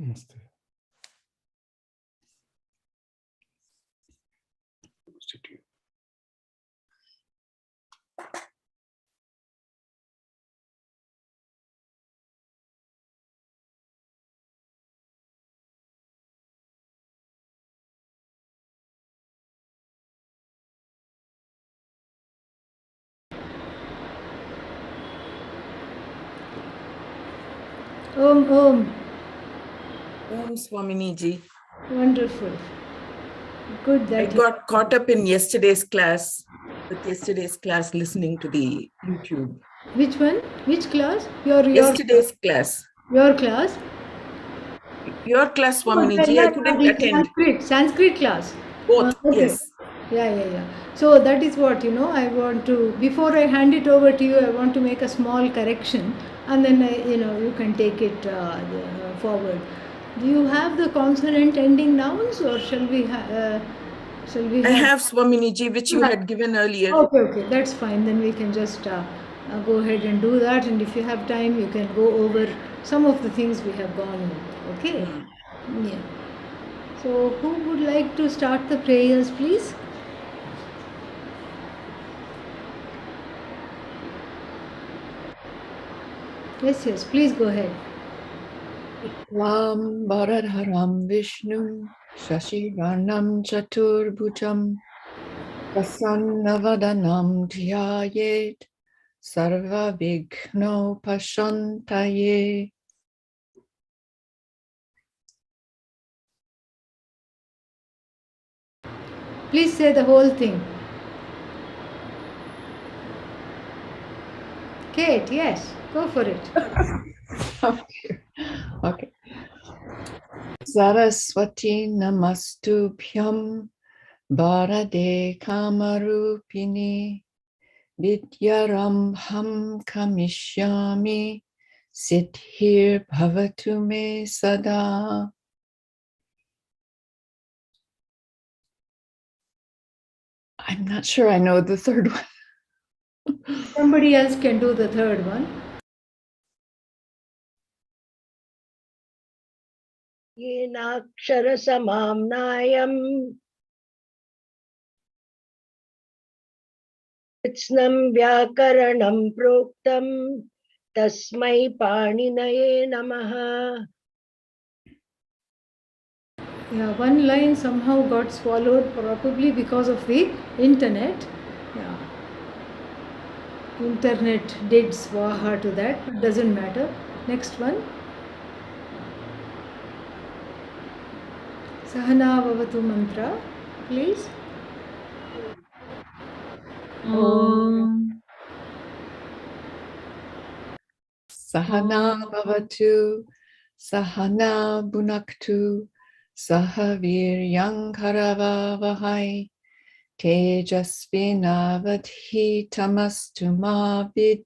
Namaste. Om. Om Swaminiji. Wonderful. Good I that got caught up in yesterday's class, listening to the YouTube. Which one? Which class? Your Yesterday's class. Your class? Your class, Swaminiji, I couldn't attend. Sanskrit class. Both, Okay. yes. Yeah. So that is what, I want to, before I hand it over to you, I want to make a small correction, and then, you can take it forward. Do you have the consonant ending nouns, or shall we have? I have Swaminiji, which you had given earlier. Okay, that's fine. Then we can just go ahead and do that. And if you have time, you can go over some of the things we have gone over. Okay? Yeah. So, who would like to start the prayers, please? Yes, please go ahead. Lam Bharadharam Vishnu Shashivarnam Chaturbhujam Prasannavadanam Dhyayet Sarva Vigno Pashantaye. Please say the whole thing. Kate, yes, go for it. Okay. Saraswati Namastubhyam Bharade Kamarupini Vidyarambham Kamishyami Siddhir Bhavatu Me Sada. I'm not sure I know the third one. Somebody else can do the third one. Yenaksharasamaamnayam Kritsnam Vyakaranam Proktam Tasmai Paninaye Namaha. Yeah, one line somehow got swallowed, probably because of the internet. Yeah. Internet did swaha to that, but doesn't matter. Next one. Sahana Vavatu mantra, please. Om. Sahana Bhavatu Sahana Bhunaktu Sahavir Karavavahai Tejasvinavadhi Tamastu Mavid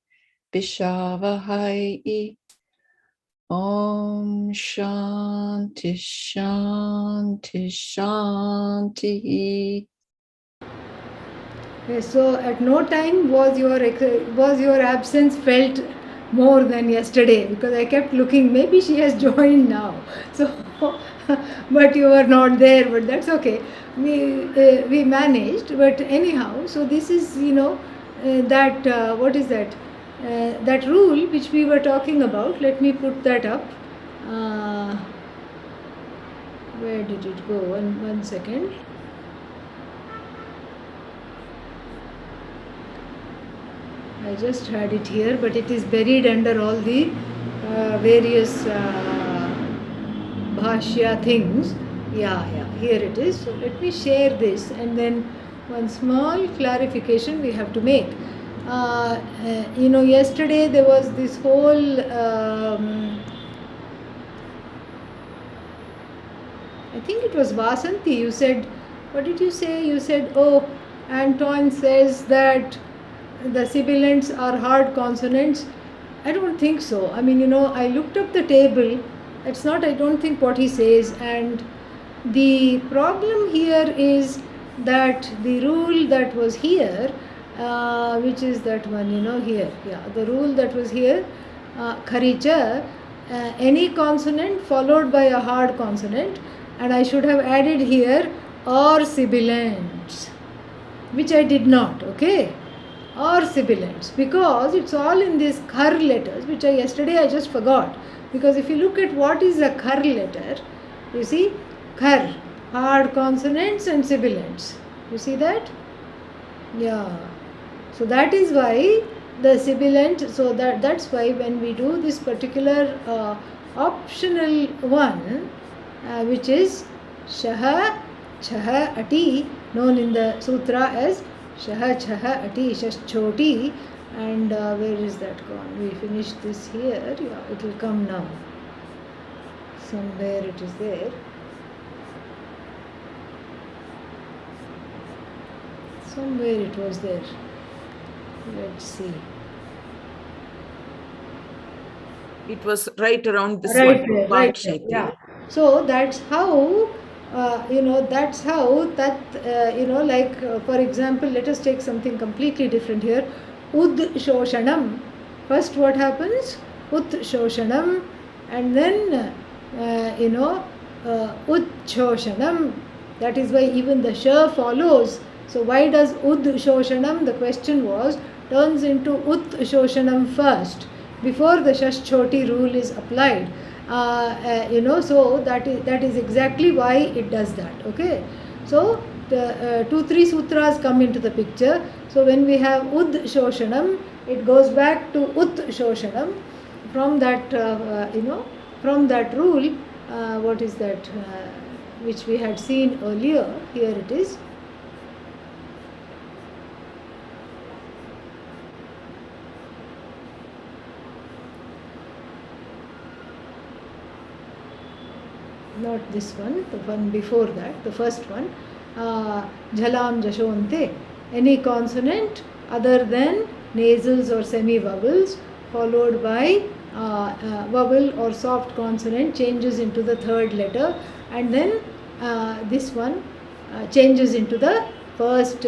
Vishavahai. Om Shanti Shanti Shanti. Okay, so at no time was your absence felt more than yesterday, because I kept looking. Maybe she has joined now. So, but you were not there. But that's okay. We managed. But anyhow, so this is that what is that? That rule which we were talking about. Let me put that up. Where did it go? One second. I just had it here, but it is buried under all the various bhashya things. Yeah, here it is. So let me share this, and then one small clarification we have to make. Yesterday there was this whole I think it was Vasanti. You said, what did you say? You said, Antoine says that the sibilants are hard consonants. I don't think so. I mean, I looked up the table. That's not, I don't think, what he says. And the problem here is that the rule that was here, which is that one, here. Yeah, the rule that was here, Kharicha, any consonant followed by a hard consonant, and I should have added here or sibilants, which I did not, okay? Or sibilants, because it's all in these khar letters, which yesterday I just forgot. Because if you look at what is a khar letter, you see khar, hard consonants and sibilants. You see that? Yeah. So that is why the sibilant, so that's why when we do this particular optional one, which is shaha, chaha, ati, known in the sutra as shaha, chaha, ati, shashchoti, and where is that gone? We finished this here. Yeah, it will come now. Somewhere it is there. Somewhere it was there. Let's see. It was right around this Right one. there, Mark right there. Shaiti. Yeah. So that's how, that's how that, like, for example, let us take something completely different here. Ud shoshanam. First, what happens? Ud shoshanam, and then, ud shoshanam. That is why even the sh follows. So why does ud shoshanam? The question was, turns into ut shoshanam first before the shashchoti rule is applied. So that is exactly why it does that. Okay. So the 2-3 sutras come into the picture. So when we have ud shoshanam, it goes back to ut shoshanam. From that, from that rule, what is that? Which we had seen earlier. Here it is. Not this one, the one before that, the first one. Jhalam jashonte. Any consonant other than nasals or semi-vowels followed by vowel or soft consonant changes into the third letter, and then this one changes into the first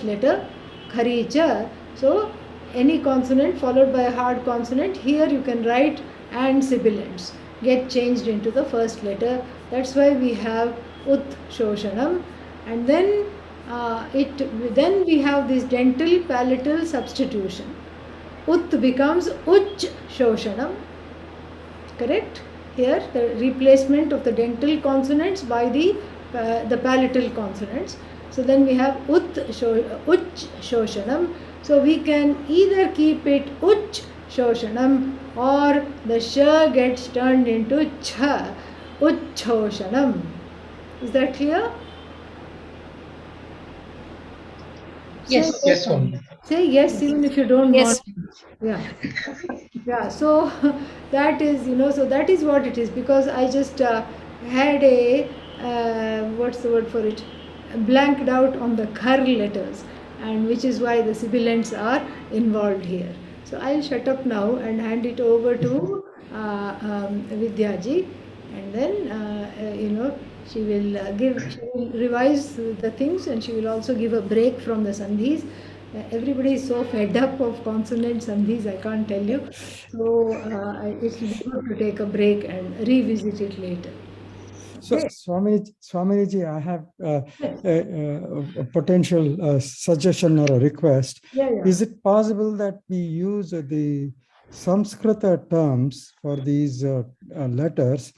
letter, kharicha. So any consonant followed by a hard consonant, here you can write and sibilants get changed into the first letter. That's why we have ut shoshanam, and then then we have this dental palatal substitution. Ut becomes uch shoshanam. Correct? Here the replacement of the dental consonants by the palatal consonants. So then we have uch shoshanam. So we can either keep it uch shoshanam, or the sh gets turned into cha, uchchoshanam. Is that clear? Yes. Say, Yes, Swami. say yes even if you don't Yes. want. Yeah. Yeah. So that is, so that is what it is, because I just had a what's the word for it? Blanked out on the khar letters, and which is why the sibilants are involved here. So I'll shut up now and hand it over to Vidyaji, and then she will revise the things, and she will also give a break from the sandhis. Everybody is so fed up of consonant sandhis, I can't tell you. So it will be good to take a break and revisit it later. So, Okay. Swamiji, I have a potential suggestion or a request. Yeah. Is it possible that we use the Sanskrit terms for these letters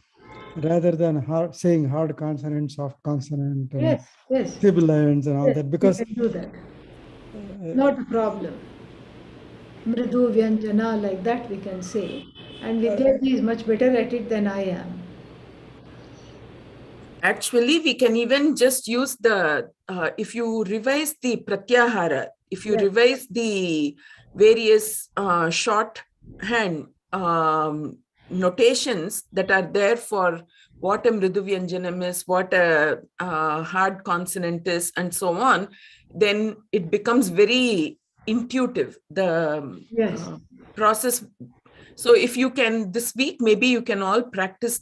rather than saying hard consonant, soft consonant, and Yes. sibilants and all Yes, that? we Because can do that. Not a problem. Mridu Vyanjana, like that we can say. And Vidyaji is much better at it than I am. Actually, we can even just use the, if you revise the pratyahara, if you Yes. revise the various shorthand notations that are there for what a mridu vyanjanam is, what a hard consonant is, and so on, then it becomes very intuitive, the Yes. process. So if you can, this week, maybe you can all practice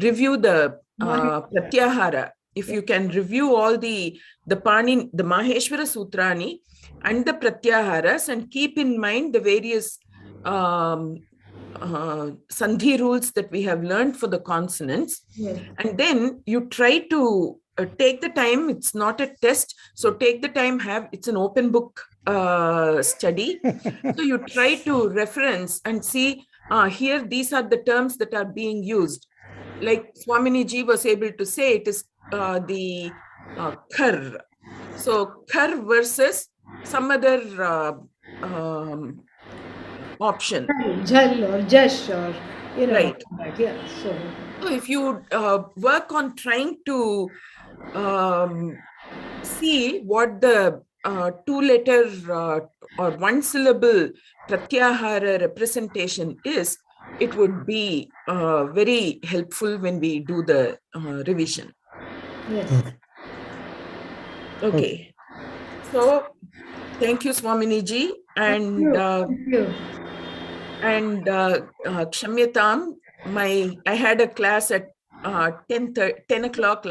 review the pratyahara. If you can review all the Maheshwara Sutrani and the pratyaharas, and keep in mind the various sandhi rules that we have learned for the consonants. Yes. And then you try to take the time. It's not a test. So take the time, it's an open book study. So you try to reference and see, here, these are the terms that are being used. Like Swamini Ji was able to say, it is the khar. So khar versus some other option. Jal or Jash or, Right. yeah. So if you work on trying to see what the two-letter or one-syllable pratyahara representation is, it would be very helpful when we do the revision. Yes. Okay. So thank you, Swamini Ji, and Thank you. Kshamyatam, I had a class at 10 o'clock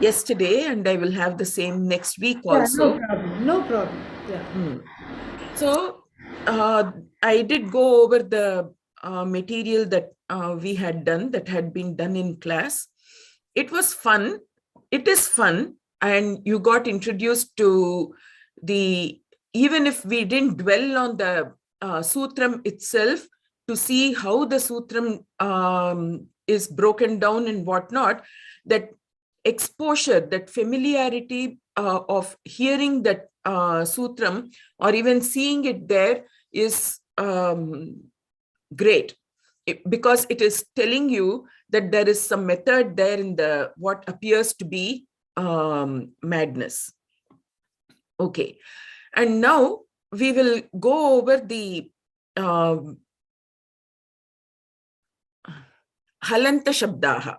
yesterday, and I will have the same next week also. Yeah, no problem. Yeah. So I did go over the material that we had done, that had been done in class. It was fun. It is fun. And you got introduced to even if we didn't dwell on the sutram itself, to see how the sutram is broken down and whatnot, that exposure, that familiarity of hearing that sutram or even seeing it there is great, because it is telling you that there is some method there in the what appears to be madness. Okay, and now we will go over the halanta shabdaha.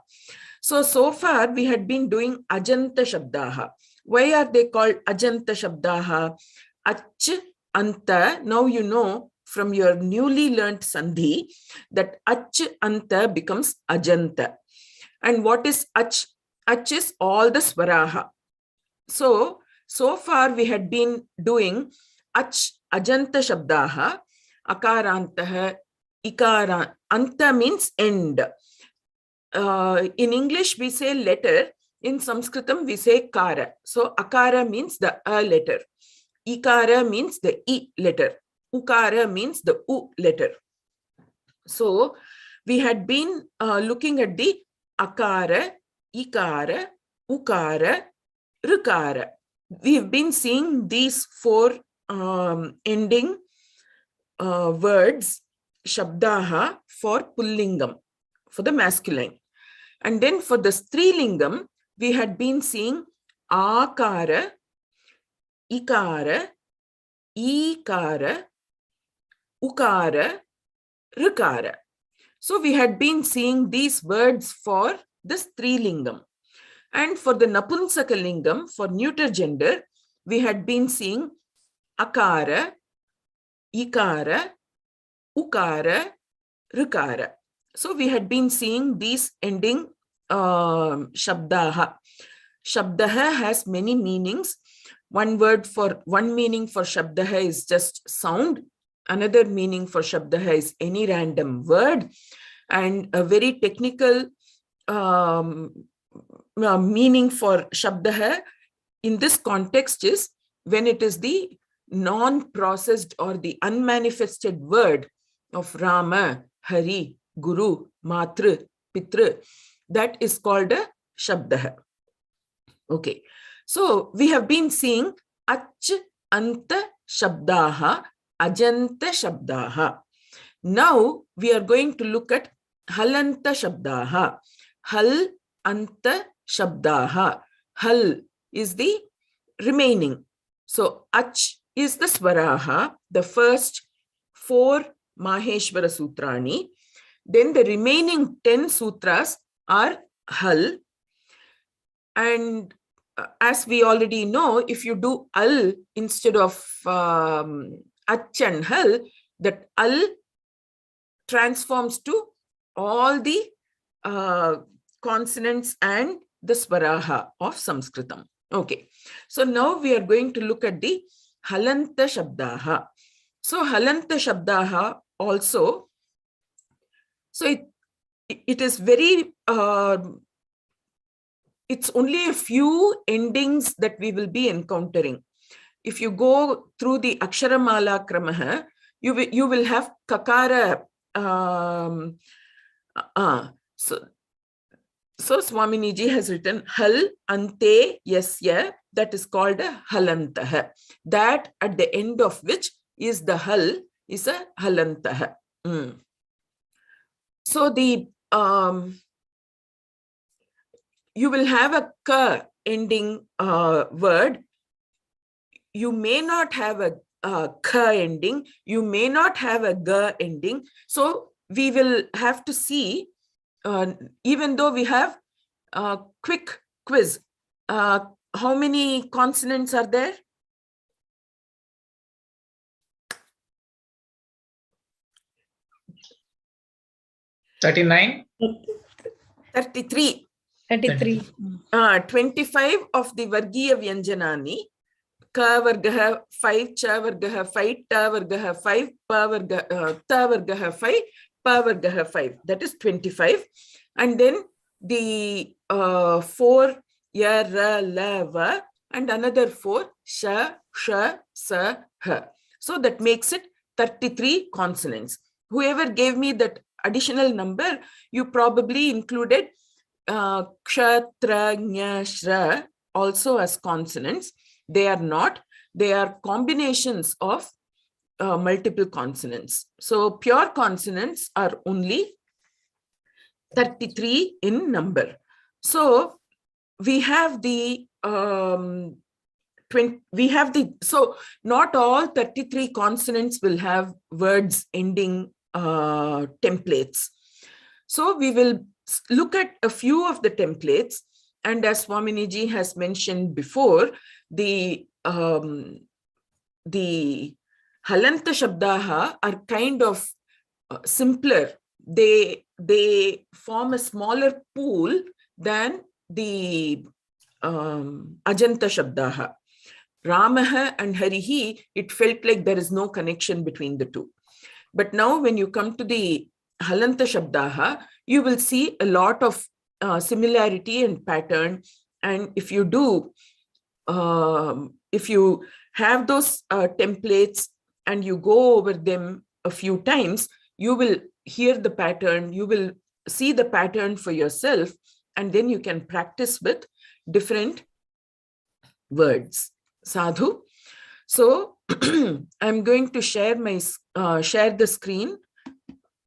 So far we had been doing ajanta shabdaha. Why are they called ajanta shabdaha? Ach, anta. Now you know from your newly learnt sandhi that ach, anta becomes ajanta. And what is ach? Ach is all the swaraha. So far we had been doing ach, ajanta shabdaha, akarantaha, ikara. Anta means end. In English, we say letter. In Sanskritam, we say kara. So akara means the a letter. Ikara means the I letter. Ukara means the U letter. So we had been looking at the akara, ikara, ukara, rukara. We've been seeing these four ending words, shabdaha, for pullingam, for the masculine. And then for the strilingam, we had been seeing akara, ikara, ikara, ukara, rukara. So we had been seeing these words for the strilingam. And for the napunsaka lingam, for neuter gender, we had been seeing akara, ikara, ukara, rukara. So we had been seeing these ending shabdaha. Shabdaha has many meanings. One meaning for shabdaha is just sound. Another meaning for shabdaha is any random word. And a very technical meaning for shabdaha in this context is when it is the non-processed or the unmanifested word of Rama, Hari, Guru, Matra, Pitra, that is called a shabdaha. Okay, so we have been seeing ach, anta shabdaha, ajanta shabdaha. Now we are going to look at halanta shabdaha. Hal, anta shabdaha. Hal is the remaining. So ach is the swaraha, the first 4 Maheshwara Sutrani. Then the remaining 10 sutras are hal. And as we already know, if you do al instead of ach and hal, that al transforms to all the consonants and the swaraha of Sanskritam. Okay, so now we are going to look at the halanta shabdaha. So halanta shabdaha also. So it is very, it's only a few endings that we will be encountering. If you go through the Aksharamala Kramaha, you will have Kakara. So Swaminiji has written Hal Ante Yasya, that is called a Halantaha. That at the end of which is the Hal is a Halantaha. So the you will have a Ka ending word. You may not have a Ka ending. You may not have a Ga ending. So we will have to see, even though we have a quick quiz, how many consonants are there? $39. 33. 33. 25 of the Vargiya Vyanjanani. Ka vargaha 5, cha vargaha 5, ta vargaha 5, pa vargaha, ta vargaha 5, pa vargaha 5. That is 25. And then the 4 ya, ra, la, va, and another 4 sha, sha, sa, ha. So that makes it 33 consonants. Whoever gave me that additional number, you probably included ksha, tra, nya, shra also as consonants. They are not. They are combinations of multiple consonants. So pure consonants are only 33 in number. So we have the so not all 33 consonants will have words ending templates. So we will look at a few of the templates, and as Swaminiji has mentioned before, the Halanta Shabdaha are kind of simpler. They form a smaller pool than the Ajanta Shabdaha. Ramaha and Harihi, it felt like there is no connection between the two. But now when you come to the Halanta Shabdaha, you will see a lot of similarity and pattern. And if you do, if you have those templates and you go over them a few times, you will hear the pattern, you will see the pattern for yourself, and then you can practice with different words. Sadhu. So I'm going to share the screen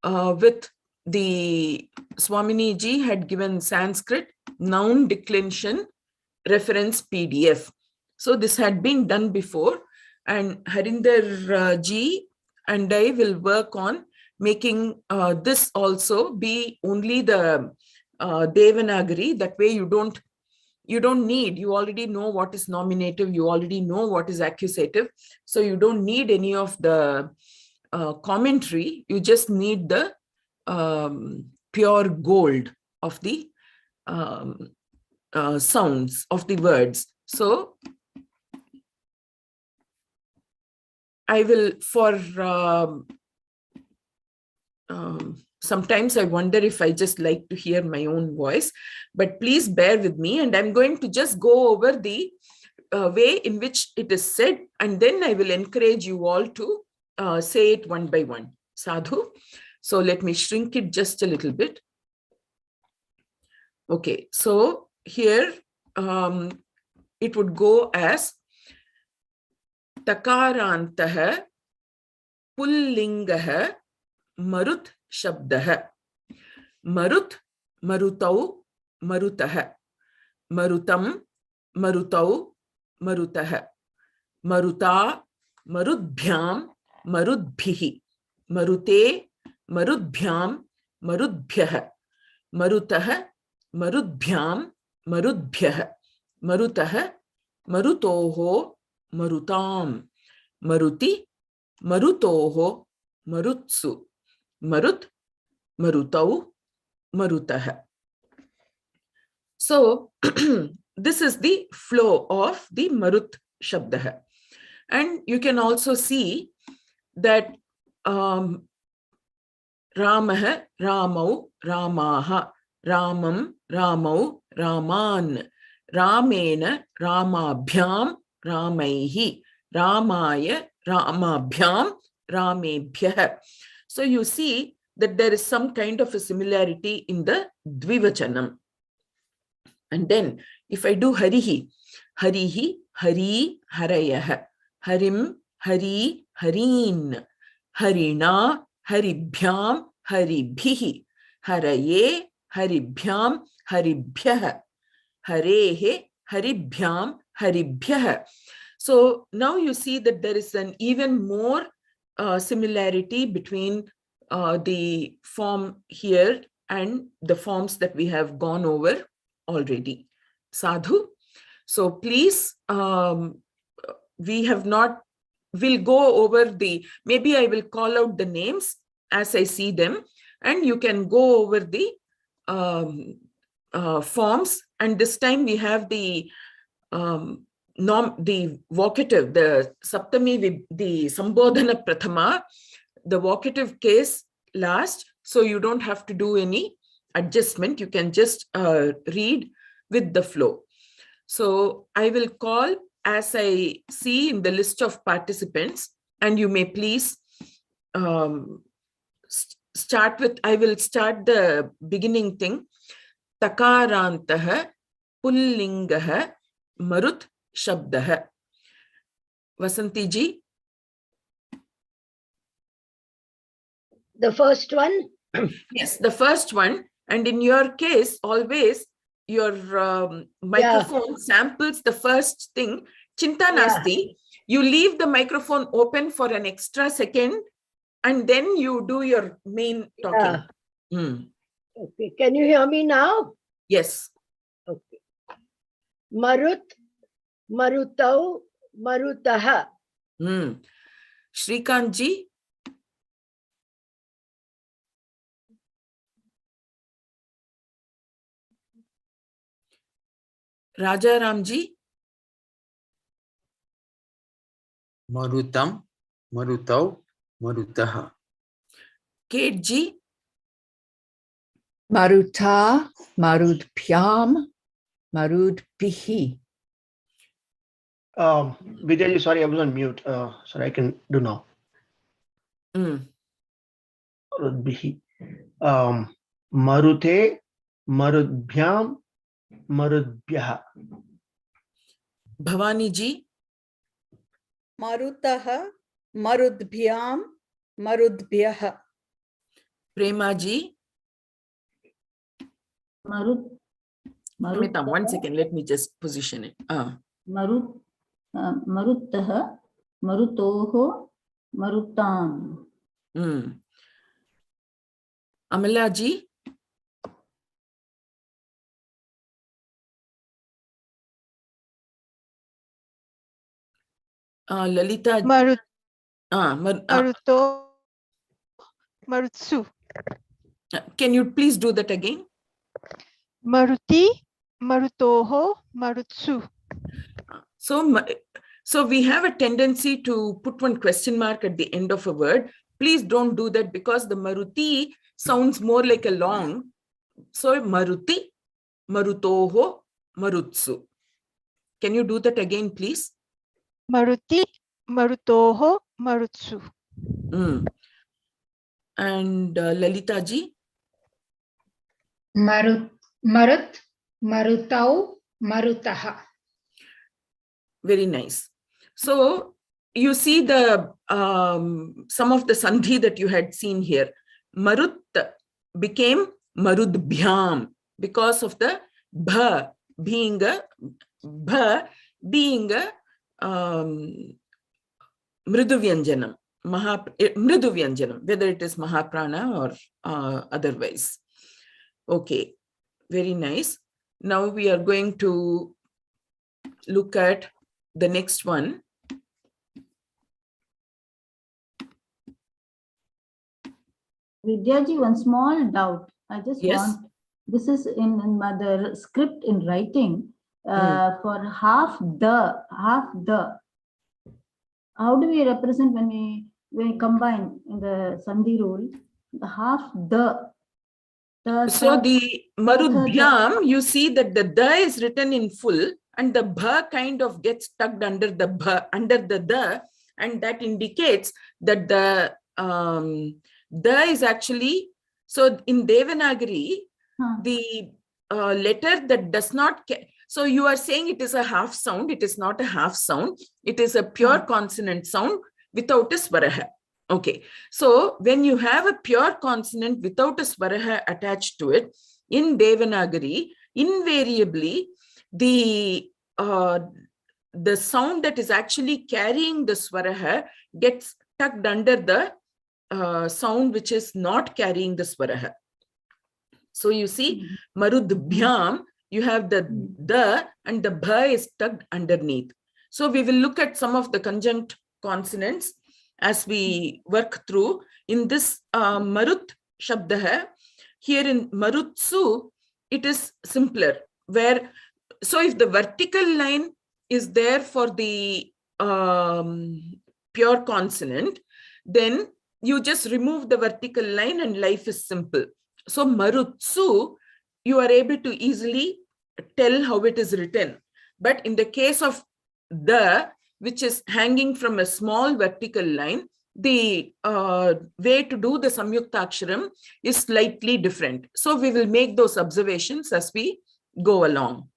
with the Swaminiji had given Sanskrit noun declension reference PDF. So this had been done before, and Harinder ji and I will work on making this also be only the Devanagari. That way you don't need, you already know what is nominative, you already know what is accusative. So you don't need any of the commentary, you just need the pure gold of the sounds of the words. So I will, sometimes I wonder if I just like to hear my own voice, but please bear with me, and I'm going to just go over the way in which it is said, and then I will encourage you all to say it one by one. Sadhu. So let me shrink it just a little bit. Okay, so here it would go as Takarantaha Pullingaha Marut Shabdaha. Marut, Marutau, Marutaha. Marutam, Marutau, Marutaha. Maruta, Marudbhyam, Marudbhihi. Marute, Marudbhyam, Marudbhyaha. Marutaha, Marudbhyam, Marudbhyaha. Marutaha, Marutoho, Marutam. Maruti, Marutoho, Marutsu. Marut, Marutau, Marutaha. So this is the flow of the Marut Shabdaha. And you can also see that Ramah, Ramau, Ramaha, Ramam, Ramau, Raman, Ramena, Ramabhyam, Ramaihi, Ramaya, Ramabhyam, Ramebhyah. So you see that there is some kind of a similarity in the Dvivachanam. And then if I do Harihi, Harihi, Hari, Harayah, Harim, Hari, Hareen, Harina, Haribhyam, Haribhihi, Haraye, Haribhyam, Haribhyah, Harehe, Haribhyam, Haribhyah. So now you see that there is an even more similarity between the form here and the forms that we have gone over already. Sadhu. So please, we'll go over maybe I will call out the names as I see them, and you can go over the forms. And this time we have the vocative, the Saptami, the Sambodhana Prathama, the vocative case last. So you don't have to do any adjustment. You can just read with the flow. So I will call as I see in the list of participants, and you may please start with, I will start the beginning thing. Takarantah, Pullingah, Marut Shabdah. Vasanti ji. The first one? Yes, the first one. And in your case, always your microphone samples the first thing. Chinta nasti. You leave the microphone open for an extra second, and then you do your main talking. Okay. Can you hear me now? Yes. Okay. Marut, Marutau, Marutaha. Shrikant ji. Raja Ramji. Marutam, Marutau, Marutaha. Kate ji. Maruta, Marudbhyam, Marudbihi. Vidya ji, sorry, I was on mute. Sorry, I can do now. Marudbihi. Marute, Marudbhyam, Marudbhyaha. Bhavani ji. Marutaha, Marudbhyam, Marudbhyaha. Prema ji. Amita, 1 second, let me just position it. Maruttaha, Marutoho, Marutam. Amala ji. Lalita. Maruto, Marutsu. Can you please do that again? Maruti, Marutoho, Marutsu. So we have a tendency to put one question mark at the end of a word. Please don't do that, because the Maruti sounds more like a long. So Maruti, Marutoho, Marutsu. Can you do that again, please? Maruti, Marutoho, Marutsu. And Lalita ji? Marut, Marutau, Marutaha. Very nice. So you see the some of the sandhi that you had seen here. Marut became Marudbhyam because of the bha being a Mriduvyanjanam, Mriduvyanjanam, whether it is Mahaprana or otherwise. Okay, very nice. Now we are going to look at the next one. Vidyaji, one small doubt. I just Yes. want, this is in the script in writing for half the. How do we represent when we combine in the Sandhi rule? half the. So the marudhyam, you see that the da is written in full and the bha kind of gets tucked under the bha, under the da, and that indicates that the da is actually, so in Devanagari, the letter that does not, so you are saying it is a half sound. It is not a half sound. It is a pure consonant sound without a swaraha. Okay, so when you have a pure consonant without a swaraha attached to it, in Devanagari, invariably the sound that is actually carrying the swaraha gets tucked under the sound which is not carrying the swaraha. So you see, marudbhyam, you have the and the bha is tucked underneath. So we will look at some of the conjunct consonants as we work through. In this marut shabda, here in marutsu, it is simpler, where, so if the vertical line is there for the pure consonant, then you just remove the vertical line and life is simple. So marutsu, you are able to easily tell how it is written. But in the case of the, which is hanging from a small vertical line, the way to do the samyuktaksharam is slightly different. So we will make those observations as we go along.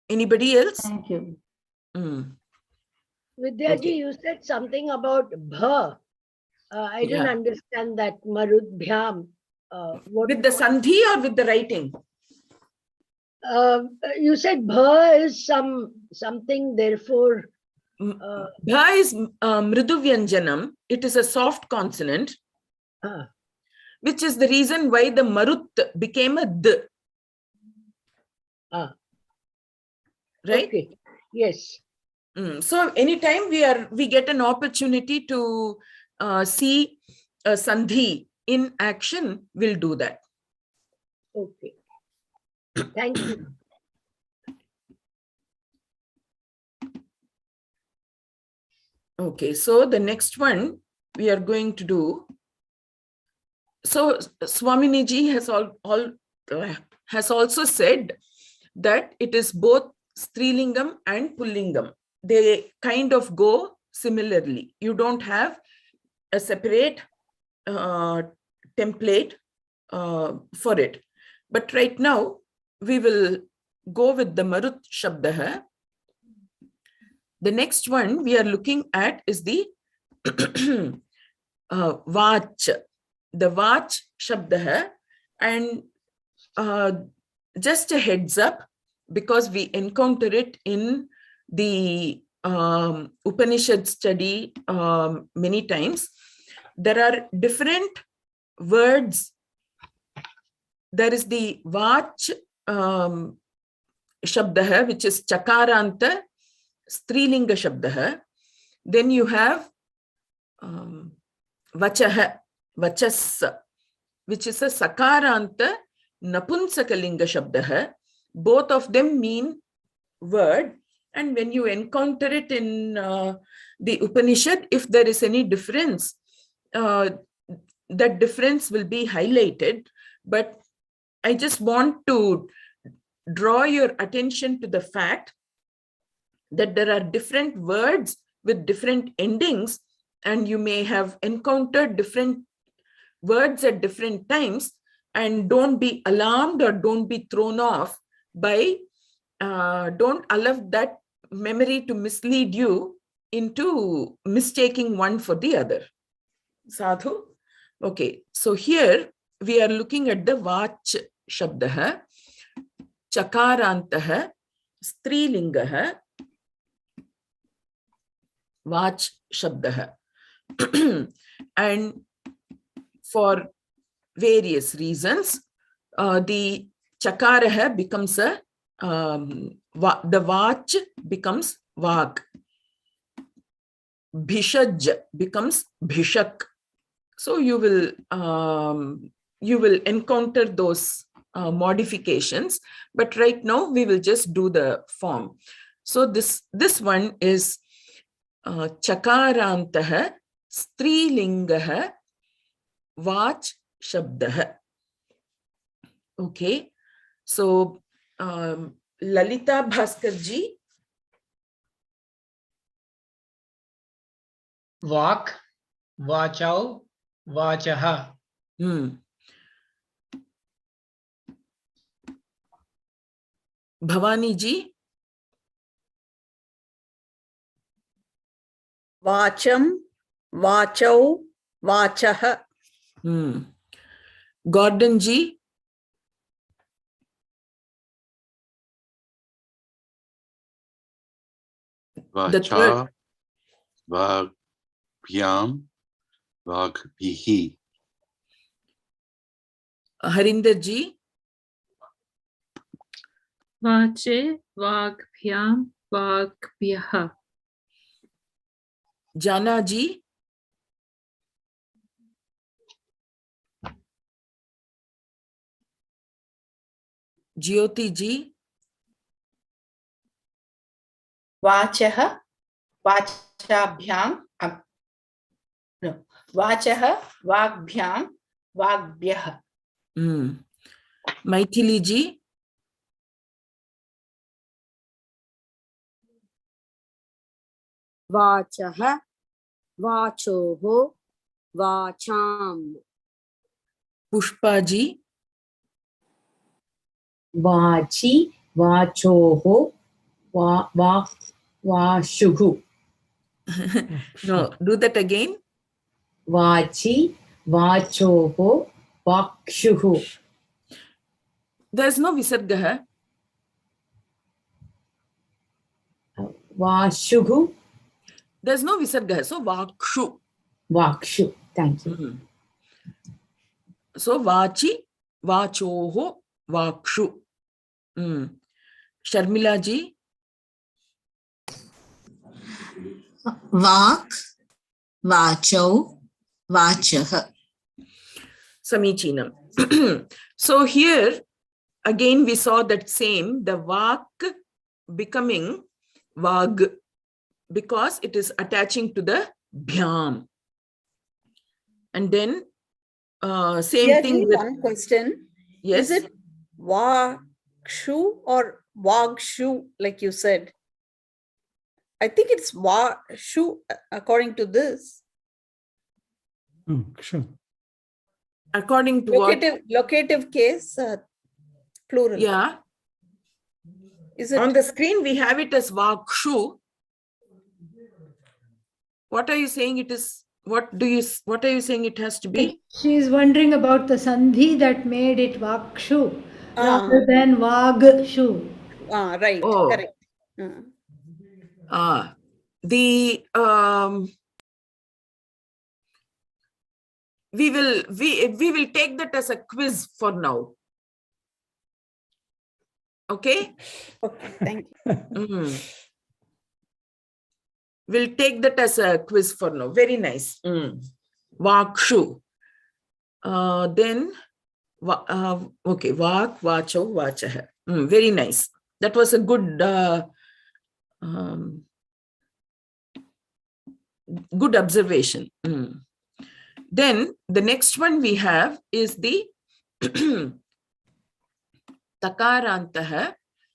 Anybody else? Thank you. Vidyaji, Okay. you said something about bha. I didn't understand that. Marudbhyam. With the sandhi or with the writing? You said bha is something, therefore. Bha is mriduvyanjanam. It is a soft consonant, which is the reason why the marut became a d. Right? Okay. Yes. So anytime we get an opportunity to see a sandhi in action, we'll do that. Okay. Thank you. Okay, so the next one we are going to do. So Swaminiji has also said that it is both Strilingam and Pullingam. They kind of go similarly. You don't have a separate template for it. But right now, we will go with the Marut Shabdaha. The next one we are looking at is the Vach, the Vach Shabdaha. And just a heads up, because we encounter it in the Upanishad study many times, there are different words. There is the Vach Shabdaha, which is Chakaranta Strilinga Shabdaha. Then you have Vachaha, Vachas, which is a Sakaranta Napunsakalinga Shabdaha. Both of them mean word. And when you encounter it in the Upanishad, if there is any difference, that difference will be highlighted. But I just want to draw your attention to the fact that there are different words with different endings, and you may have encountered different words at different times, and don't be alarmed or don't be thrown off by, don't allow that memory to mislead you into mistaking one for the other. Sadhu? Okay, so here we are looking at the Vach Shabdaha, Chakarantaha, Strilingaha, Vach Shabdaha. And for various reasons, the Chakaraha becomes a, the Vach becomes Vak. Bhishaj becomes Bhishak. So you will encounter those modifications, but right now we will just do the form. So this one is Chakarantaha Strilingah Vach Shabdah. Okay. So, Lalita Bhaskarji. Vak, Vachau, Vachaha. Bhavani ji. Vacham, Vachau, Vachaha. Gordon ji. The third. Vacha, Vagbhyam, Vagbhihi. Harinder ji. Vache, Vagbhyam, Vagbhyaha. Jana ji. Jyoti ji. Vachaha, Vachabhyam, no, Vachaha, Vagbhyam, Vagbhyaha. Maithili ji. Vachaha, Vachoho, Vacham. Pushpa ji. Vachi, Vachoho, Vashuhu. No, do that again. Vachi, Vachoho, Vakshuhu. There's no visarga. Vashuhu. There's no visarga. So vakshu. Vakshu. Thank you. So vachi, vachoho, vakshu. Sharmila ji. Vak, Vacho, Vachaha. Samichinam. So here again we saw that same, the vak becoming vag because it is attaching to the bhyam. And then same thing with one question. Yes. Is it Vakshu or Vagshu, like you said? I think it's Vashu according to this. Sure. According to locative case, plural. Yeah. Is it on the screen? We have it as vakshu. What are you saying it is? What are you saying it has to be? She is wondering about the sandhi that made it vakshu rather than vagshu. Right. Oh. Correct. We will take that as a quiz for now. Okay. Okay. Thank you. We'll take that as a quiz for now. Very nice. Vakshu. Then okay. Vak, vacho, vachaha. Very nice. That was a good good observation. Then the next one we have is the Takarantah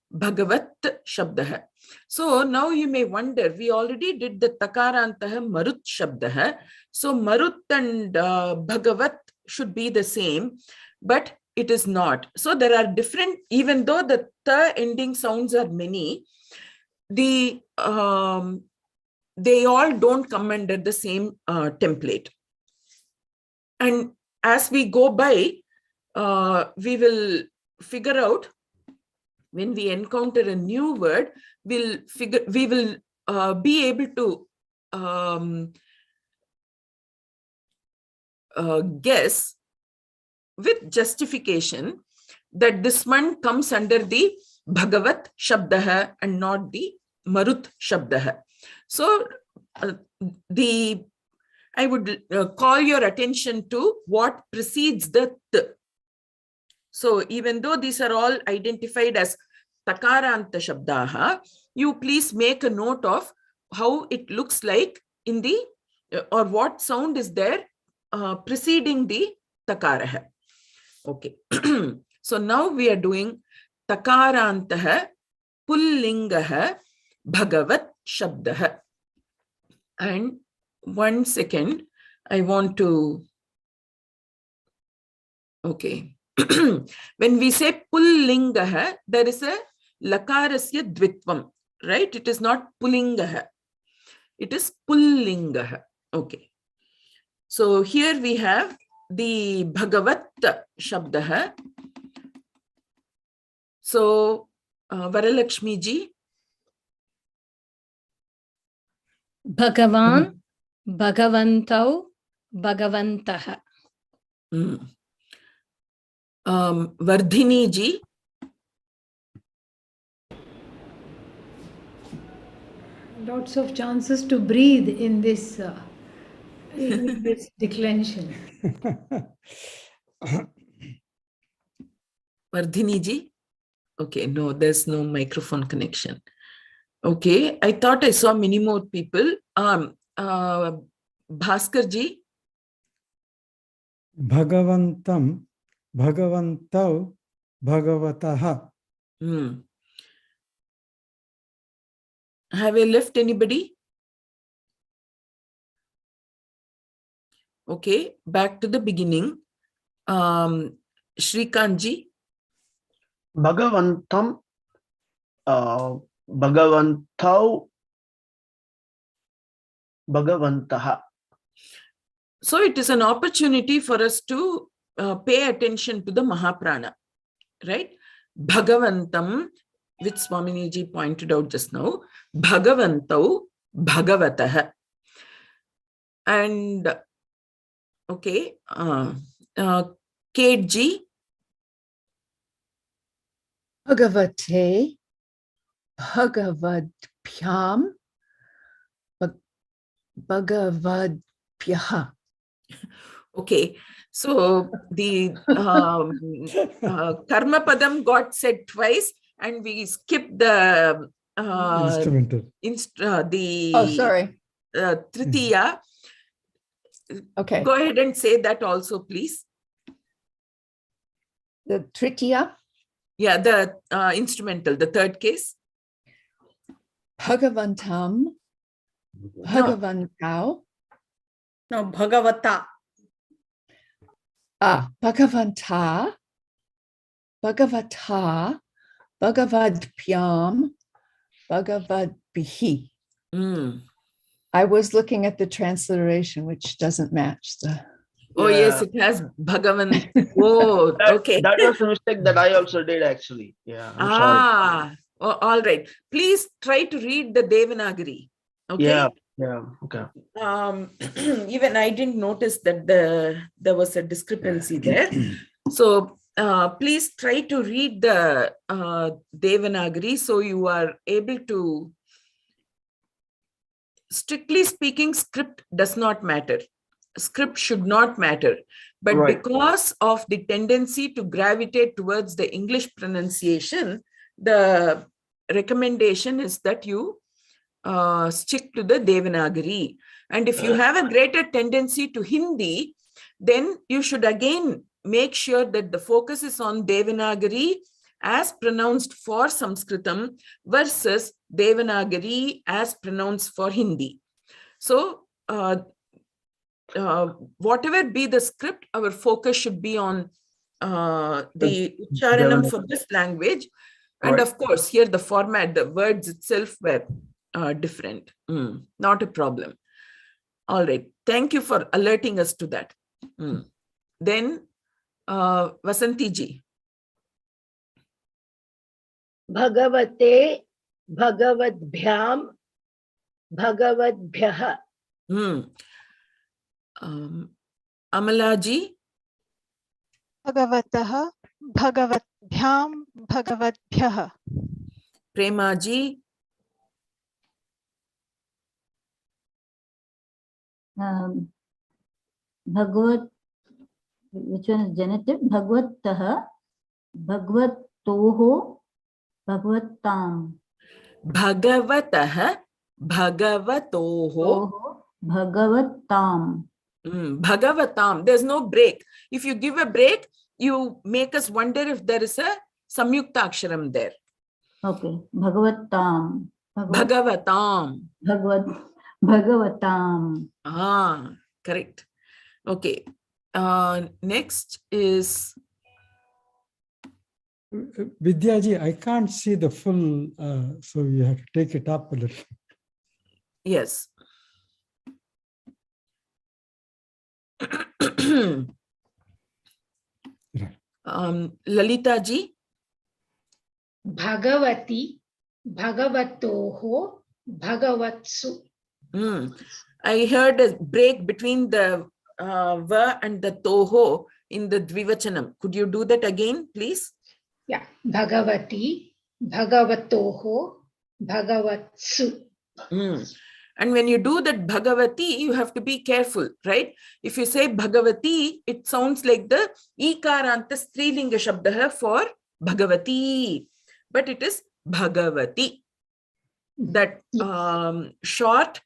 Bhagavat Shabdah. So now you may wonder, we already did the Takarantah Marut Shabdah. So Marut and Bhagavat should be the same, but it is not. So there are different, even though the ta ending sounds are many, they all don't come under the same template. And as we go by, we will figure out, when we encounter a new word, we will be able to guess with justification that this one comes under the Bhagavat Shabdah and not the Marut Shabdah. So I would call your attention to what precedes the T. So even though these are all identified as Takaranta Shabdaha, you please make a note of how it looks like in the or what sound is there preceding the takaraha. Okay. So now we are doing takarantaha pullingaha bhagavat shabdaha. And 1 second, I want to, okay. When we say pullingaha, there is a lakarasya dvitvam, right? It is not pullingaha. It is pullingaha. Okay. So here we have the bhagavat shabdaha. So Varalakshmi ji. Bhagavan, Bhagavantau, Bhagavantaha. Vardhini ji. Lots of chances to breathe in this, this declension. Vardhini ji. Okay, no, there's no microphone connection. Okay, I thought I saw many more people. Bhaskar ji. Bhagavantam, Bhagavantau, Bhagavataha. Have I left anybody? Okay, back to the beginning. Shrikant ji. Bhagavantam, Bhagavantau, Bhagavantaha. So it is an opportunity for us to pay attention to the Mahaprana, right? Bhagavantam, which Swamini ji pointed out just now, Bhagavantau, Bhagavatah. And okay, Kate ji. Bhagavate, Bhagavadpyam, Bhagavadpyaha. Okay, so the karma padam got said twice, and we skipped the Instrumental. Oh, sorry. Tritiya. Okay. Go ahead and say that also, please. The Tritiya. Yeah, the instrumental, the third case. Bhagavantam, Bhagavantau. No, Bhagavata. Bhagavanta, Bhagavata, Bhagavadpyam, Bhagavadbihi. I was looking at the transliteration, which doesn't match the. Oh, yes, it has Bhagavan. Oh, okay. That was a mistake that I also did, actually. Yeah, I'm sorry. Oh, all right. Please try to read the Devanagari. Okay. Yeah, okay. Even I didn't notice that there was a discrepancy there. So please try to read the Devanagari so you are able to. Strictly speaking, script does not matter. Script should not matter. But Right. because of the tendency to gravitate towards the English pronunciation, the recommendation is that you stick to the Devanagari. And if you have a greater tendency to Hindi, then you should again make sure that the focus is on Devanagari as pronounced for Sanskritam versus Devanagari as pronounced for Hindi. So whatever be the script, our focus should be on the Ucharanam for this language. And of course, here the format, the words itself were different. Not a problem. All right. Thank you for alerting us to that. Then Vasanti ji. Bhagavate, Bhagavadbhyam, Bhagavadbhyaha. Amala ji. Bhagavataha, Bhagavatbhyam, Bhagavatbhyaha. Prema ji. Bhagavat, which one is genitive? Bhagavataha, Bhagavatoho, Bhagavatam. Bhagavataha, Bhagavatoho, Bhagavatam. Bhagavatam. There's no break. If you give a break, you make us wonder if there is a samyukta aksharam there. Okay. Bhagavatam. Bhagavatam. Bhagavatam. Correct. Okay. Next is Vidyaji, I can't see the full, so you have to take it up a little. yes. Lalita ji. Bhagavati, Bhagavatoho, Bhagavatsu. I heard a break between the va and the toho in the dvivachanam. Could you do that again, please? Yeah. Bhagavati, Bhagavatoho, Bhagavatsu. And when you do that Bhagavati, you have to be careful, right? If you say Bhagavati, it sounds like the ikaranta strilinga shabda for Bhagavati, but it is Bhagavati. That short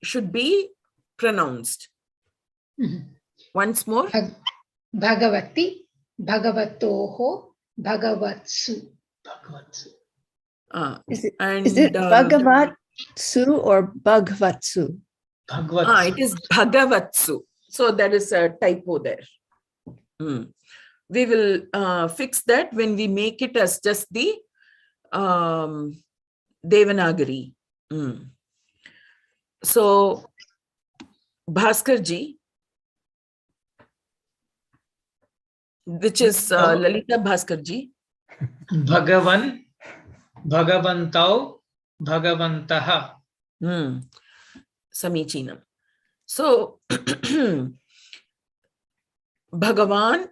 should be pronounced. Once more. Bhagavati, Bhagavatoho, Bhagavatsu. Is it Bhagavatsu or Bhagavatsu? It is Bhagavatsu. So that is a typo there. We will fix that when we make it as just the Devanagari. So, Bhaskar ji, which is Lalita Bhaskar ji. Bhagavan, Bhagavantau, Bhagavantaha. Samichinam. So, Bhagavan,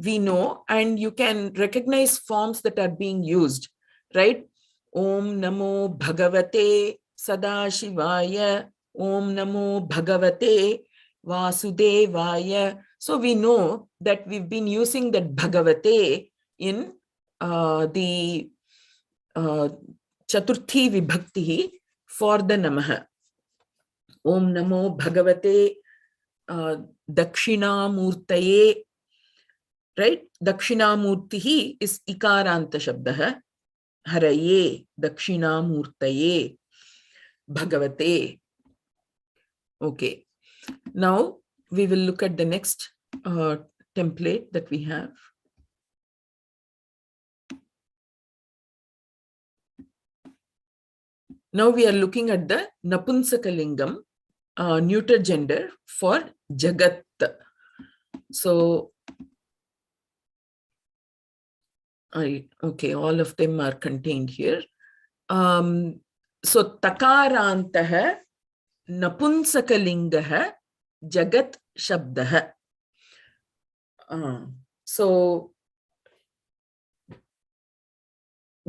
we know, and you can recognize forms that are being used, right? Om Namo Bhagavate Sadashivaya, Om Namo Bhagavate Vasudevaya. So we know that we've been using that Bhagavate in the Chaturthi Vibhakti for the Namaha. Om Namo Bhagavate Dakshinamurtaye. Right? Dakshinamurtihi is Ikaranta Shabdaha. Haraye, Dakshinamurtaye, Bhagavate. Okay. Now we will look at the next template that we have. Now we are looking at the Napunsakalingam, neuter gender for Jagat. So, okay, all of them are contained here. So, Takarantaha, Napunsakalingaha, Jagat Shabdaha. So,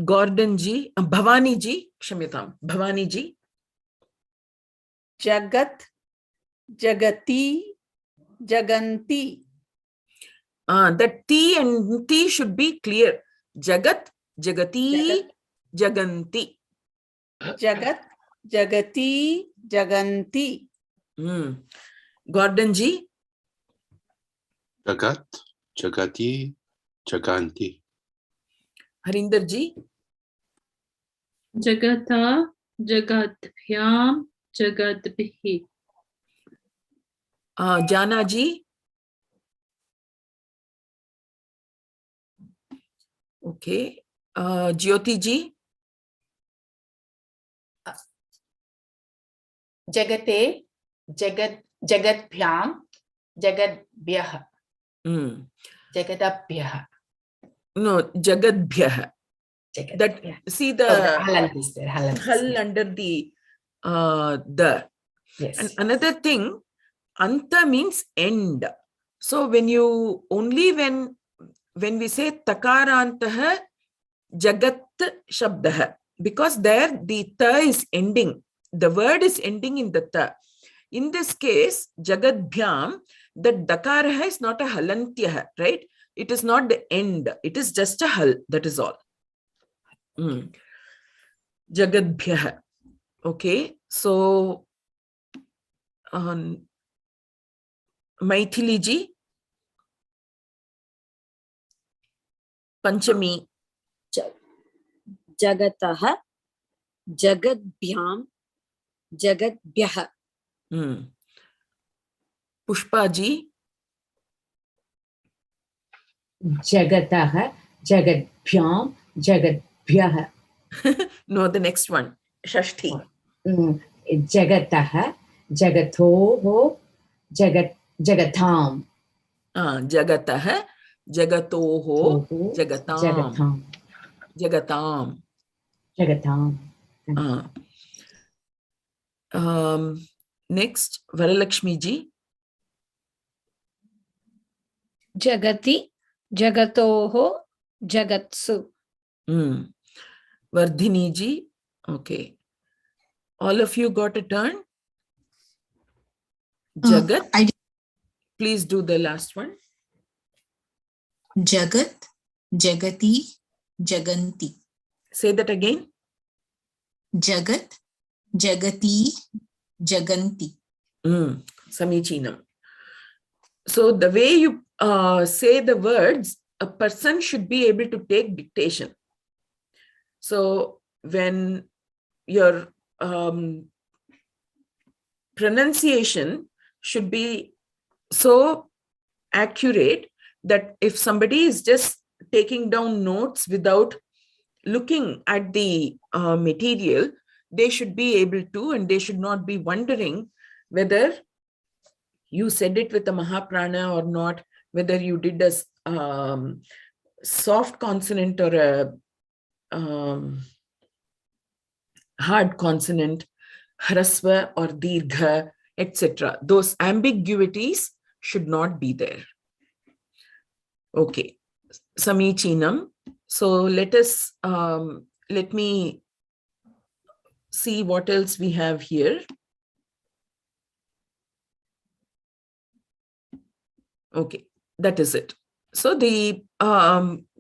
Gordon ji, Bhavani ji, Kshamyatam, Bhavani ji. Jagat, Jagati, Jaganti. That T and T should be clear. Jagat, Jagati, Jaganti. Jagat, Jagati, Jaganti. Gordon ji. Jagat, Jagati, Jaganti. Harinder ji. Jagata, Jagatbhyam, Jagatbhi. Jana ji. Okay. Jyoti ji. Jagate, Jagatbhyam, Jagadbhyah. Jagadabhyah. No, Jagadbhyah. That see the Halant is there. Hal under the Yes. And another thing, anta means end. So when you only when we say takarantaha jagat shabdaha, because there the ta is ending, the word is ending in the ta. In this case, jagadbhyam, the dakaraha is not a halantyaha, right? It is not the end. It is just a hal. That is all. Jagadbhyah. Okay. So Maithili ji, Panchami. Jagataha, Jagadbhyam, Jagadbhyah. Pushpa ji, Jagataha, Jagadbhyam, Jagadbhyah. No, the next one, Shashti. Jagataha, Jagatoho, Jagatam. Jagataha, Jagatoho, Jagatam. Jagatam. Jagatam. Next, Varalakshmi ji. Jagati, Jagatoho, Jagatsu. Vardhini ji. Okay. All of you got a turn? Jagat. Please do the last one. Jagat, Jagati, Jaganti. Say that again. Jagat, Jagati, Jaganti. Samichinam. So the way you say the words, a person should be able to take dictation. So when your pronunciation should be so accurate that if somebody is just taking down notes without looking at the material, they should be able to, and they should not be wondering whether you said it with a Mahaprana or not, whether you did a soft consonant or a hard consonant, hrasva or dirgha, etc. Those ambiguities should not be there. Okay, Samichinam. So let me see what else we have here. Okay, that is it. So the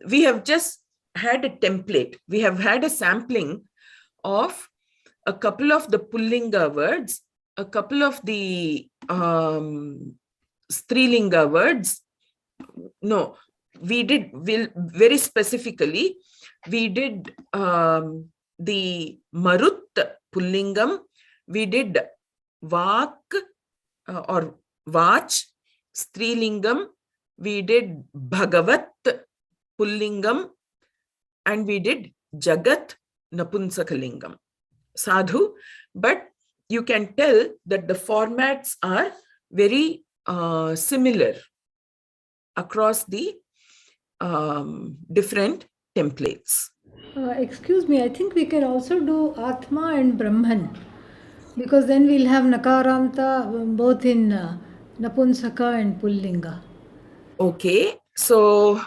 we have just had a template. We have had a sampling of a couple of the Pullinga words, a couple of the Strilinga words. No, we did very specifically. We did the Marut Pullingam. We did Vak or Vach Strilingam. We did Bhagavat Pullingam, and we did Jagat Napunsakalingam. Sadhu, but you can tell that the formats are very similar across the different templates. Excuse me, I think we can also do Atma and Brahman, because then we'll have Nakaranta both in Napunsaka and Pullinga. Okay, so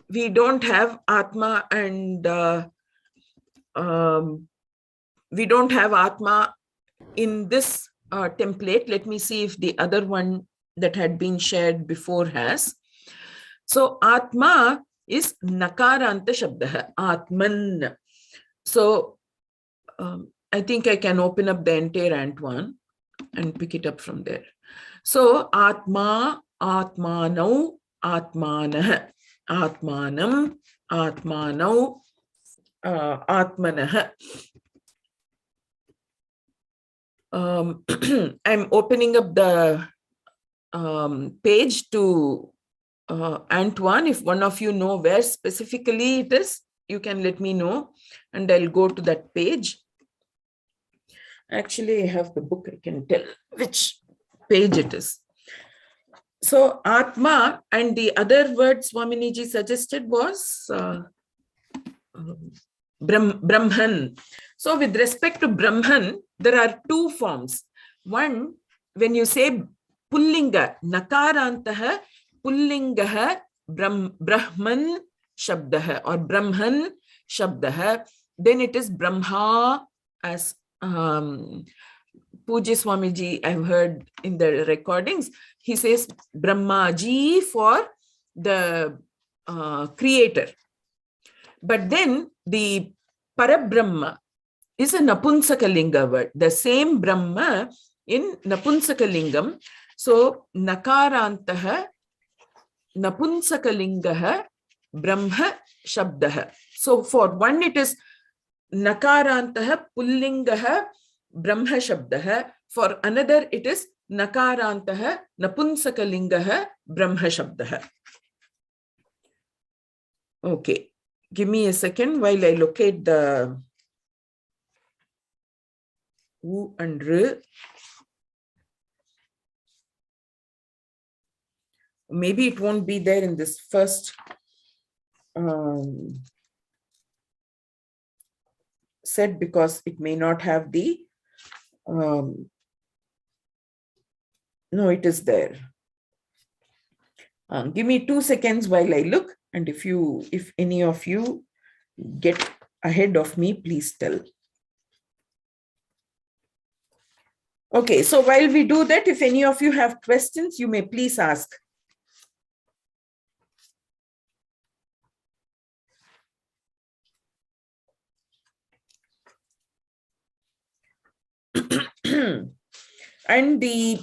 we don't have Atma and we don't have Atma in this template. Let me see if the other one that had been shared before has. So Atma is Nakaranta Shabdaha, Atman. So I think I can open up the entire Ant one and pick it up from there. So Atma, Atmanau, Atmanah, Atmanam, Atmanau, Atmanah. I'm opening up the page to Ant 1. If one of you know where specifically it is, you can let me know and I'll go to that page. Actually, I have the book. I can tell which page it is. So Atma, and the other word Swaminiji suggested was Brahman. So with respect to Brahman, there are two forms. One, when you say Pullinga, Nakarantaha, Pullingaha, Brahman Shabdaha or Brahman Shabdaha, then it is Brahma, as Pujya Swamiji, I've heard in the recordings, he says Brahmaji for the creator. But then the Parabrahma is a Napunsakalinga word. The same Brahma in Napunsakalingam. So Nakarantah Napunsakalingah Brahma Shabdah. So for one it is Nakarantah Pullingah Brahma Shabdah. For another it is Nakarantah Napunsakalingah Brahma Shabdah. Okay, give me a second while I locate the U and R. Maybe it won't be there in this first set because it may not have the no, it is there. Give me 2 seconds while I look, and if any of you get ahead of me, please tell. Okay, so while we do that, if any of you have questions, you may please ask. And the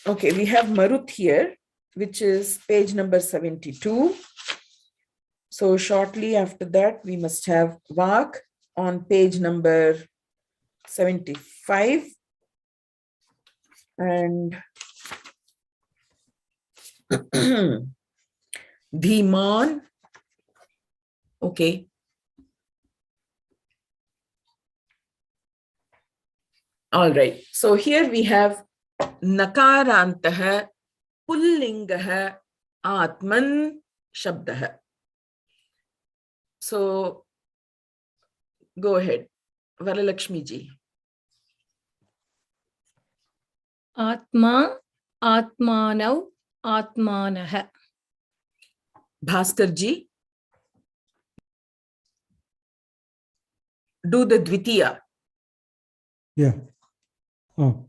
okay, we have Marut here, which is page number 72. So shortly after that, we must have Vak on page number 75. And Dhiman. Okay. All right. So here we have Nakarantah Pullingah Atman Shabdah. So go ahead, Varalakshmi ji. Atma, Atmanav, Atmanah. Bhaskar ji, do the Dvitiya. Yeah. Oh.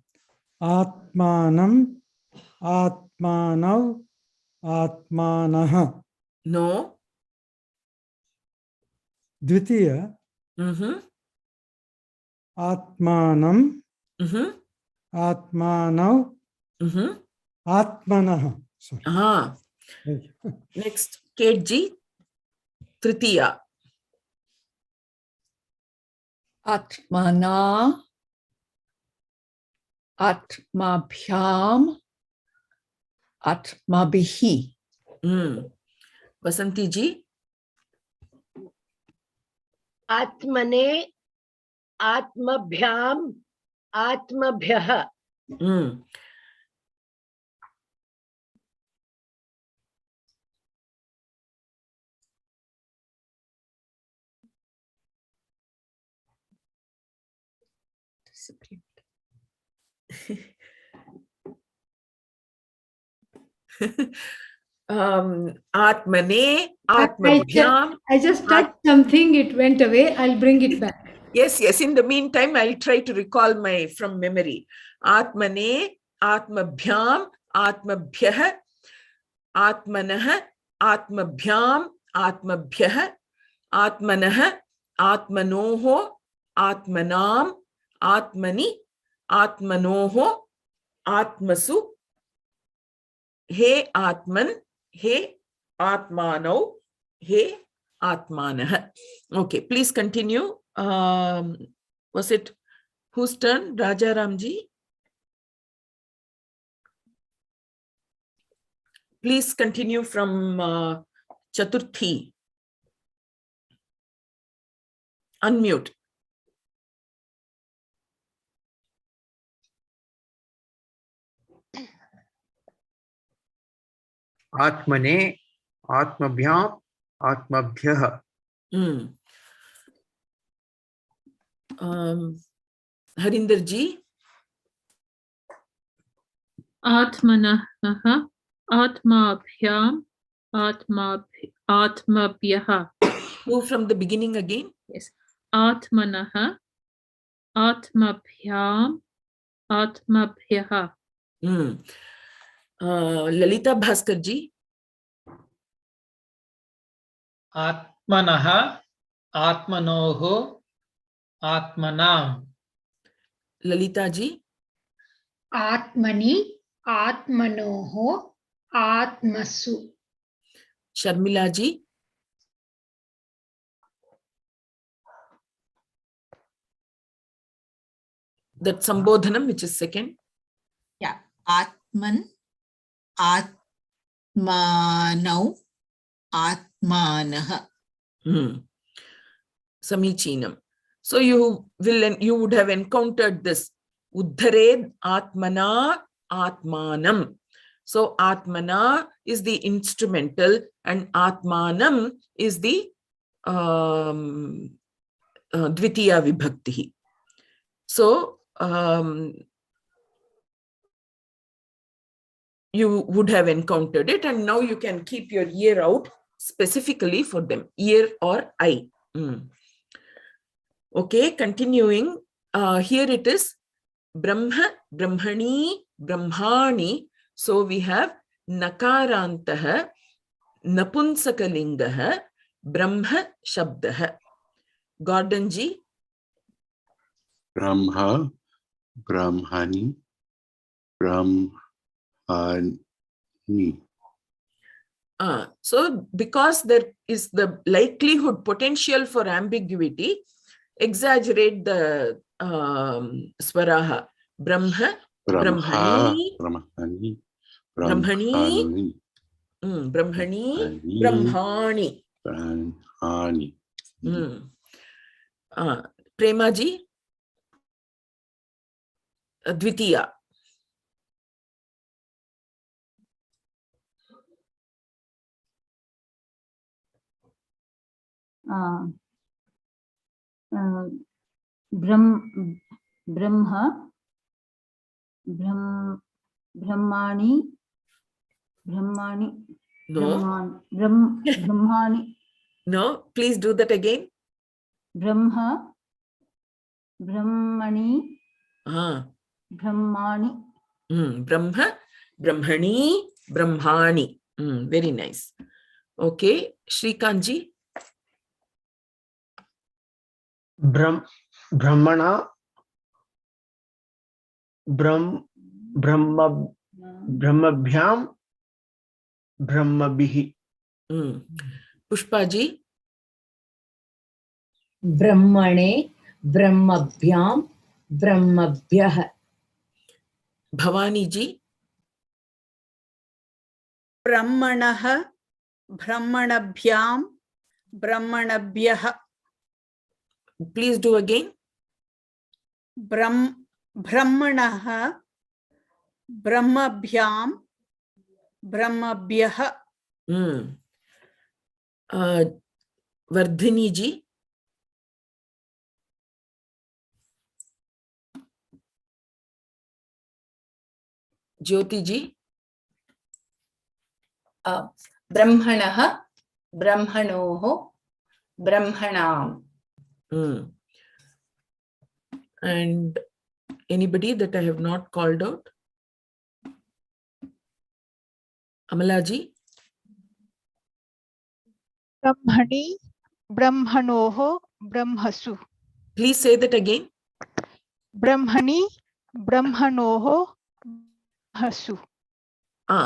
Atmanam, Atmanav, Atmanah. No. Dvitiya. Atmanam, Atmanav, Atmanah. Sorry. Next, Kate ji, Tritiya. Atmana, Atmabhyam, Atmabhihi. Vasanti ji. Atmane, Atmabhyam, Atmabhyah. Atmane, Atmabhyam. I just touched something, it went away. I'll bring it back. Yes, yes. In the meantime, I'll try to recall from memory. Atmane, Atmabhyam, Atmabhyah, Atmanah, Atmabhyam, Atmabhyah, Atmanah, Atmanoho, Atmanam, Atmani, Atmanoho, Atmasu, He Atman, He Atmano, He Atmanah. Okay, please continue. Was it whose turn? Raja Ramji? Please continue from Chaturthi. Unmute. Atmane, Atmabhyam, Atmabhyah. Harinder ji. Atmanah, Atmabhyam, Atmabhyah. Go from the beginning again. Yes. Atmanah, Atmabhyam, Atmabhyah. Lalita Bhaskar ji. Atmanah, Atmanoho, Atmanam. Lalita ji. Atmani, Atmanoho, Atmasu. Sharmila ji. That Sambodhanam, which is second. Yeah. Atman, Atmanau, Atmanah. Samichinam. So you would have encountered this. Uddhared Atmana Atmanam. So Atmana is the instrumental and Atmanam is the Dvitiya Vibhakti. So you would have encountered it, and now you can keep your ear out specifically for them, ear or eye. Okay, continuing. Here it is Brahma, Brahmani, Brahmani. So we have Nakarantaha, Napunsakalingaha, Brahma Shabdaha. Gordonji. Brahma, Brahmani, Brahmani. So because there is the likelihood, potential for ambiguity, exaggerate the swaraha. Brahma, Brahmani, Brahmani, Brahmani, Brahmani, Brahmani. Brahmani. Premaji, Dvitiya. Brahma, Brahmani, No. Brahmani. No, please do that again. Brahma, Brahmani, Brahmani. Brahma, Brahmani, Brahmani. Very nice. Okay, Srikanji. Brahmana, Brahmabhyam, Brahmabhihi. Pushpaji. Brahmane, Brahmabhyam, Brahmabhyah. Bhavani ji. Brahmanaha, Brahmanabhyam, Brahmanabhyah. Please do again. Brahmanaha, Brahmabhyam, Brahmabhyah. Vardhini ji. Jyoti ji. Brahmanaha, Brahmanoho, Brahmanam. And anybody that I have not called out? Amalaji. Brahmani, Brahmanoho, Brahmasu. Please say that again. Brahmani, Brahmanoho, Brahmasu.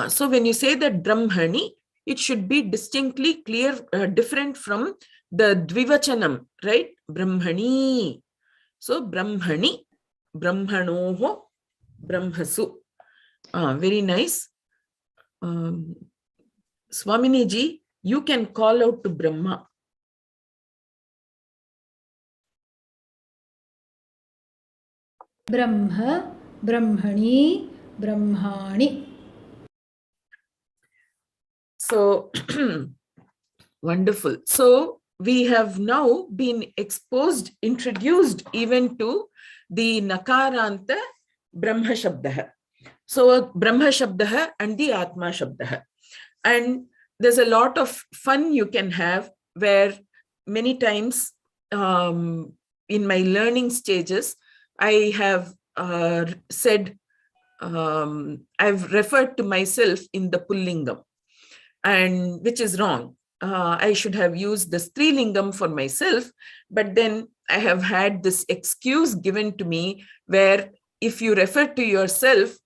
So when you say that Brahmani, it should be distinctly clear, different from the Dvivachanam, right? Brahmani. So Brahmani, Brahmanoho, Brahmasu. Very nice. Swamini ji, you can call out to Brahma. Brahma, Brahmani, Brahmani. So wonderful. So we have now been introduced even to the Nakaranta Brahma Shabdaha. So Brahma Shabdaha and the Atma Shabdaha. And there's a lot of fun you can have where many times in my learning stages, I have said, I've referred to myself in the Pullingam, and which is wrong. I should have used the Strilingam for myself, but then I have had this excuse given to me where if you refer to yourself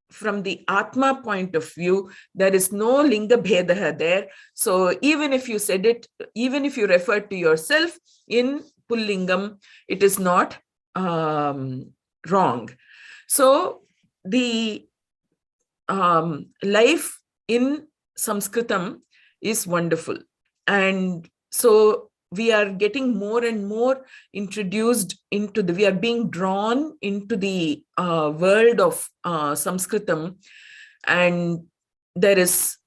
from the Atma point of view, there is no Linga Bhedaha there. So even if you said it, even if you refer to yourself in Pullingam, it is not wrong. So the life in Sanskritam is wonderful. And so we are getting more and more introduced into we are being drawn into the world of Sanskritam. And there is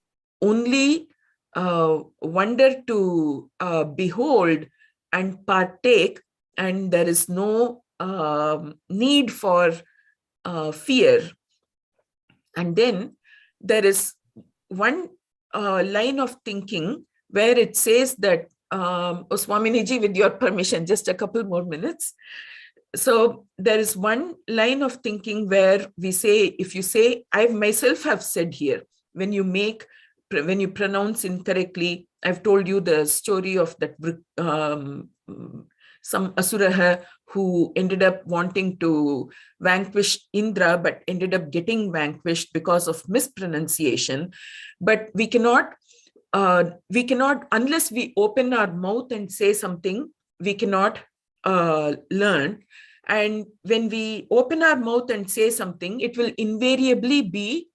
only wonder to behold and partake, and there is no need for fear. And then there is one line of thinking where it says that, Swaminiji, with your permission, just a couple more minutes. So there is one line of thinking where we say, if you say, I myself have said here, when you pronounce incorrectly, I've told you the story of that some Asuraha who ended up wanting to vanquish Indra, but ended up getting vanquished because of mispronunciation. But we cannot, unless we open our mouth and say something, we cannot learn. And when we open our mouth and say something, it will invariably be,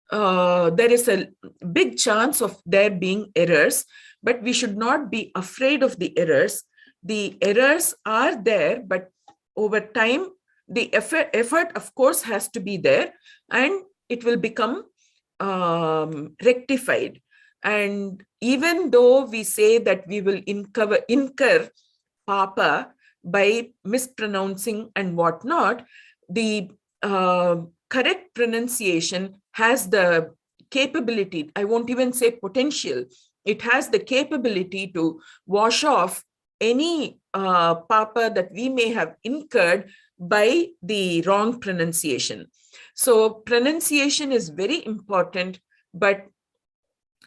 there is a big chance of there being errors, but we should not be afraid of the errors. The errors are there, but over time, the effort of course has to be there, and it will become rectified. And even though we say that we will incur papa by mispronouncing and whatnot, the correct pronunciation has the capability, I won't even say potential, it has the capability to wash off any papa that we may have incurred by the wrong pronunciation. So pronunciation is very important, but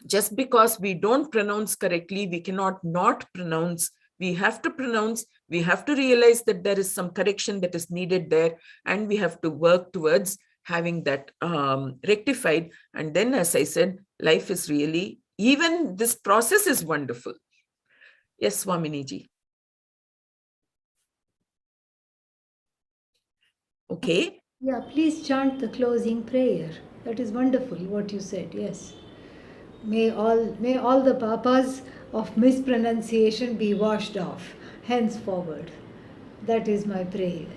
just because we don't pronounce correctly, we cannot not pronounce. We have to pronounce, we have to realize that there is some correction that is needed there, and we have to work towards having that rectified. And then, as I said, life is really, even this process is wonderful. Yes, Swaminiji. Okay. Yeah, please chant the closing prayer. That is wonderful what you said. Yes. May all the papas of mispronunciation be washed off henceforward. That is my prayer.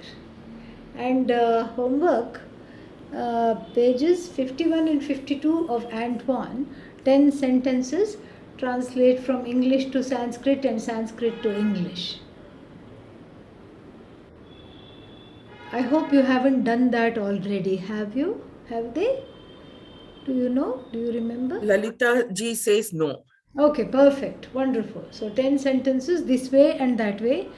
And homework, pages 51 and 52 of Antoine, 10 sentences, translate from English to Sanskrit and Sanskrit to English. I hope you haven't done that already, have you? Have they? Do you know? Do you remember? Lalita ji says no. Okay, perfect. Wonderful. So 10 sentences this way and that way.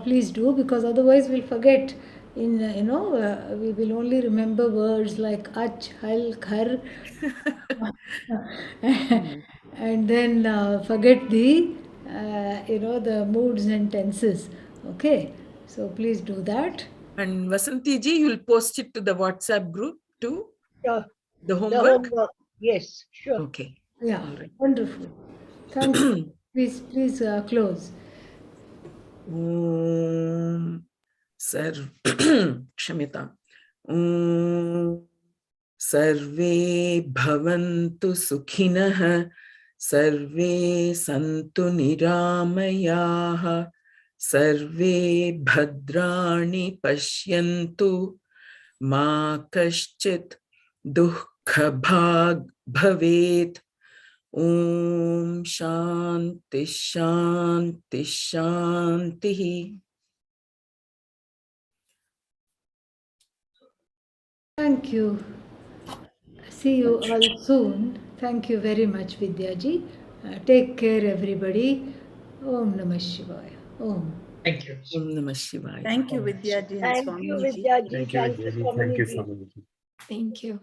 Please do, because otherwise we'll forget. We will only remember words like ach, hal, khar, and then forget the moods and tenses. Okay, so please do that. And Vasanti ji, you'll post it to the WhatsApp group too? Sure. The homework? The homework, yes, sure. Okay. Yeah, right. Wonderful. Thank you. Please close. Kshamita. Sarve bhavantu sukhinah, sarve santu niramayaha, sarve bhadrani pashyantu, ma kaschit dukkha bhag bhavet. Om Shanti Shanti Shanti. Thank you. See you all soon. Thank you very much, Vidyaji. Take care, everybody. Om Namah Shivaya. Om. Thank you. Om Namah Shivaya. Thank you, Vidyaji and Thank you, Swaminiji. Vidyaji. Thank you, Thank you, Vijay. Thank you, Swaminiji. Swamiji. Thank you.